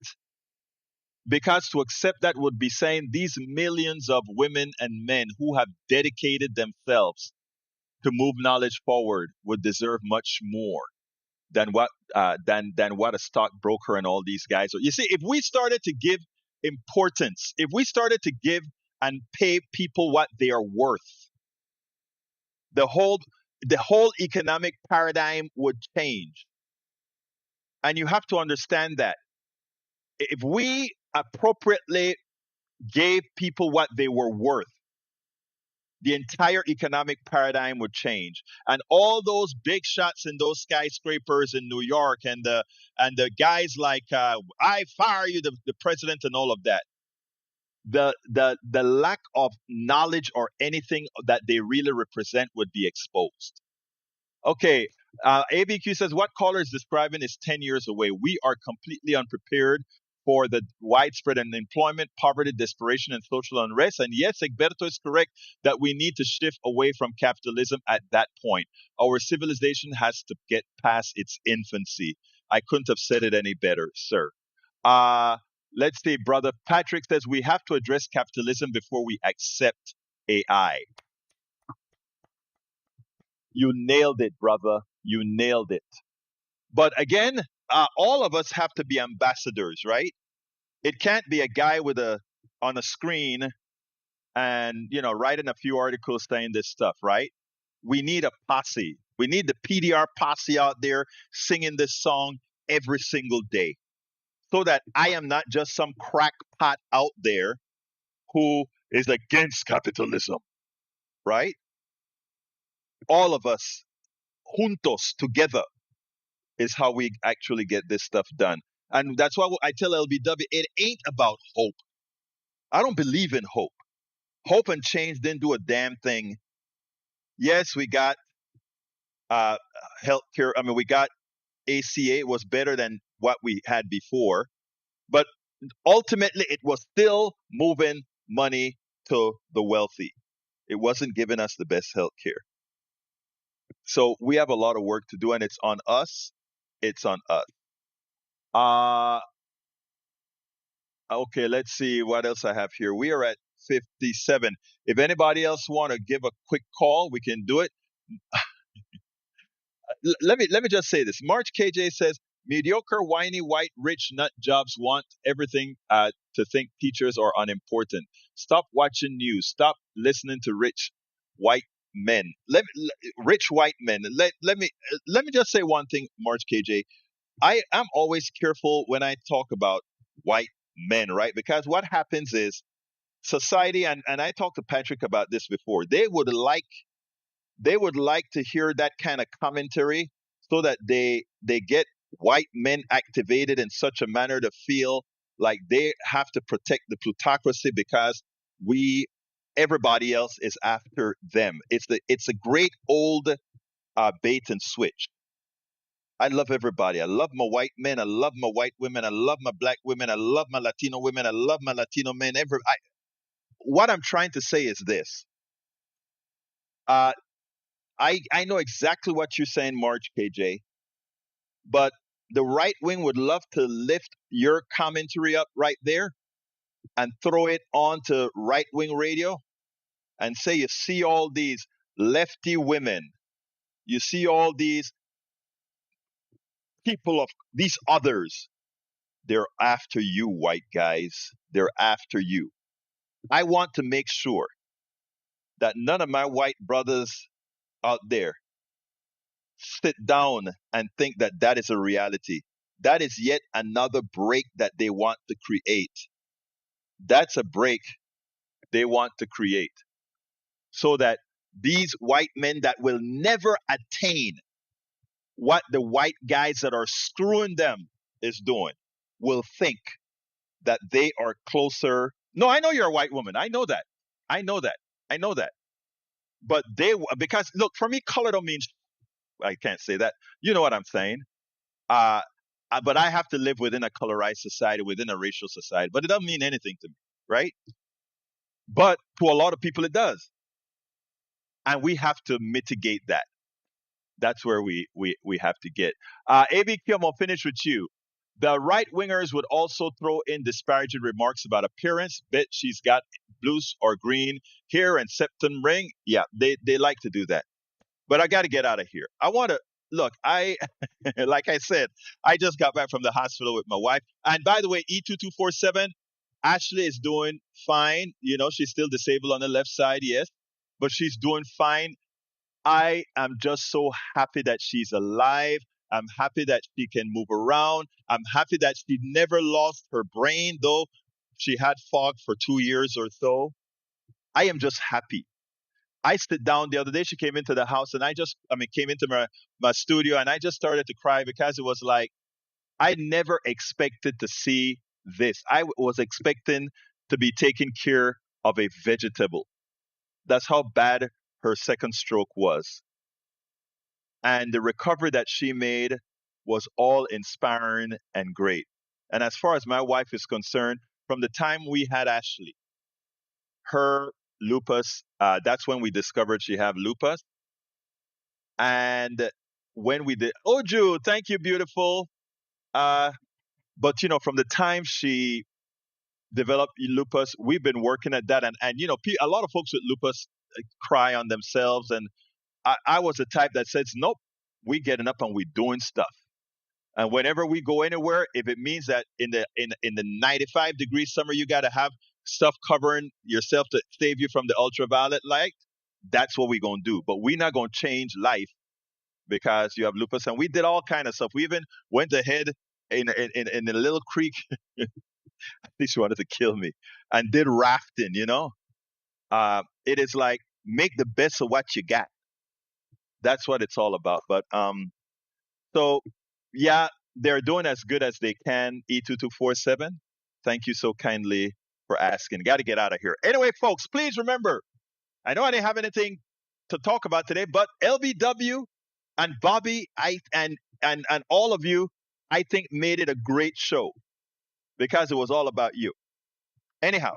because to accept that would be saying these millions of women and men who have dedicated themselves to move knowledge forward would deserve much more than what a stockbroker and all these guys are. You see, if we started to give importance, if we started to give and pay people what they are worth, the whole the whole economic paradigm would change. And you have to understand that if we appropriately gave people what they were worth, the entire economic paradigm would change. And all those big shots in those skyscrapers in New York and the guys like I fire you, the president and all of that. The lack of knowledge or anything that they really represent would be exposed. Okay. ABQ says what caller is describing is 10 years away. We are completely unprepared for the widespread unemployment, poverty, desperation, and social unrest. And yes, Egberto is correct that we need to shift away from capitalism at that point. Our civilization has to get past its infancy. I couldn't have said it any better, sir. Uh, let's see. Brother Patrick says we have to address capitalism before we accept AI. You nailed it, brother. You nailed it. But again, all of us have to be ambassadors, right? It can't be a guy with a on a screen and writing a few articles saying this stuff, right? We need a posse. We need the PDR posse out there singing this song every single day, so that I am not just some crackpot out there who is against capitalism, right? All of us juntos together is how we actually get this stuff done. And that's why I tell LBW, it ain't about hope. I don't believe in hope. Hope and change didn't do a damn thing. Yes, we got uh, healthcare. I mean, we got ACA. It was better than what we had before. But ultimately, it was still moving money to the wealthy. It wasn't giving us the best healthcare. So we have a lot of work to do, and it's on us. It's on us. Uh, okay, let's see what else I have here. We are at 4:57. If anybody else want to give a quick call, we can do it. Let me just say this. March KJ says mediocre, whiny, white, rich nut jobs want everything to think teachers are unimportant. Stop watching news. Stop listening to rich white men. Rich white men. Let me just say one thing, March KJ. I am always careful when I talk about white men, right? Because what happens is society, and I talked to Patrick about this before. They would like to hear that kind of commentary so that they get white men activated in such a manner to feel like they have to protect the plutocracy because we everybody else is after them. It's a great old bait and switch. I love everybody. I love my white men. I love my white women. I love my black women. I love my Latino women. I love my Latino men. What I'm trying to say is this. Uh, I know exactly what you're saying, March KJ, but the right wing would love to lift your commentary up right there and throw it onto right wing radio and say, you see all these lefty women, you see all these people of these others, they're after you, white guys. They're after you. I want to make sure that none of my white brothers out there sit down and think that that is a reality. That is yet another break that they want to create. That's a break they want to create so that these white men that will never attain what the white guys that are screwing them is doing will think that they are closer. No, I know you're a white woman. I know that. I know that. I know that. But because look, for me, color don't mean, I can't say that. You know what I'm saying? Uh, but I have to live within a colorized society, within a racial society. But it doesn't mean anything to me, right? But to a lot of people, it does, and we have to mitigate that. That's where we have to get. AB Kim, I'll finish with you. The right wingers would also throw in disparaging remarks about appearance. Bet she's got blues or green hair and septum ring. Yeah, they like to do that. But I got to get out of here. I want to look. Like I said, I just got back from the hospital with my wife. And by the way, E2247, Ashley is doing fine. You know, she's still disabled on the left side, yes, but she's doing fine. I am just so happy that she's alive. I'm happy that she can move around. I'm happy that she never lost her brain, though she had fog for 2 years or so. I am just happy. I sit down the other day. She came into the house, and came into my studio, and I just started to cry because it was like I never expected to see this. Was expecting to be taking care of a vegetable. That's how bad her second stroke was. And the recovery that she made was all inspiring and great. And as far as my wife is concerned, from the time we had Ashley, her lupus, that's when we discovered she had lupus. And when we did, oh, Jude, thank you, beautiful. But, from the time she developed lupus, we've been working at that. And a lot of folks with lupus cry on themselves. And I was the type that says, nope, we getting up and we doing stuff. And whenever we go anywhere, if it means that in the 95-degree summer, you got to have stuff covering yourself to save you from the ultraviolet light, that's what we're going to do. But we're not going to change life because you have lupus. And we did all kind of stuff. We even went ahead in a little creek. I think she wanted to kill me. And did rafting, It is like, make the best of what you got. That's what it's all about. But so yeah, they're doing as good as they can. E2247. Thank you so kindly for asking. Got to get out of here. Anyway, folks, please remember, I know I didn't have anything to talk about today, but LBW and Bobby, and all of you, I think made it a great show because it was all about you. Anyhow,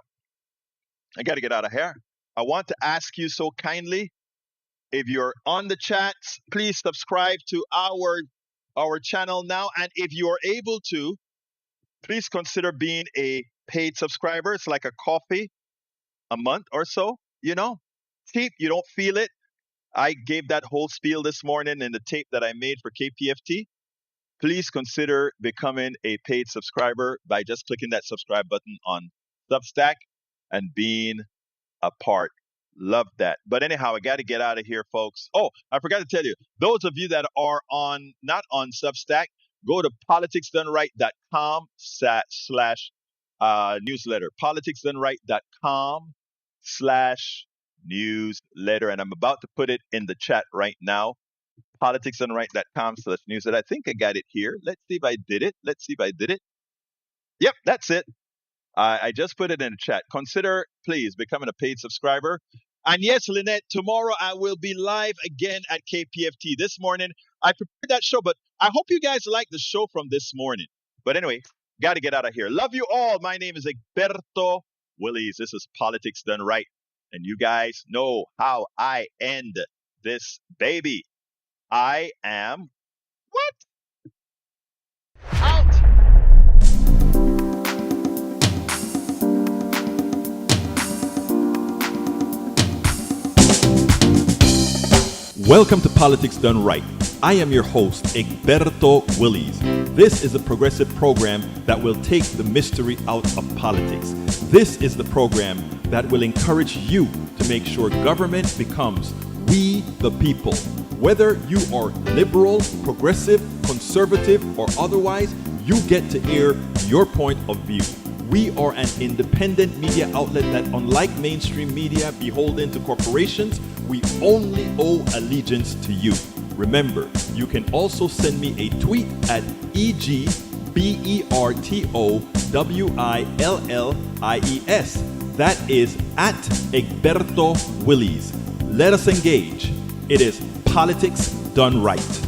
I got to get out of here. I want to ask you so kindly, if you're on the chats, please subscribe to our channel now. And if you are able to, please consider being a paid subscriber. It's like a coffee. a month or so. Cheap, you don't feel it. I gave that whole spiel this morning in the tape that I made for KPFT. Please consider becoming a paid subscriber by just clicking that subscribe button on Substack and being a part. Love that. But anyhow, I got to get out of here, folks. Oh, I forgot to tell you, those of you that are not on Substack, go to politicsdoneright.com slash newsletter. politicsdoneright.com/newsletter. And I'm about to put it in the chat right now. politicsdoneright.com/newsletter. I think I got it here. Let's see if I did it. Yep, that's it. I just put it in the chat. Consider, please, becoming a paid subscriber. And yes, Lynette, tomorrow I will be live again at KPFT. This morning, I prepared that show, but I hope you guys like the show from this morning. But anyway, got to get out of here. Love you all. My name is Egberto Willies. This is Politics Done Right. And you guys know how I end this baby. I am what? Out. Welcome to Politics Done Right. I am your host, Egberto Willies. This is a progressive program that will take the mystery out of politics. This is the program that will encourage you to make sure government becomes we the people. Whether you are liberal, progressive, conservative, or otherwise, you get to air your point of view. We are an independent media outlet that, unlike mainstream media beholden to corporations, we only owe allegiance to you. Remember, you can also send me a tweet at EGBERTOWILLIES. That is at Egberto Willies. Let us engage. It is Politics Done Right.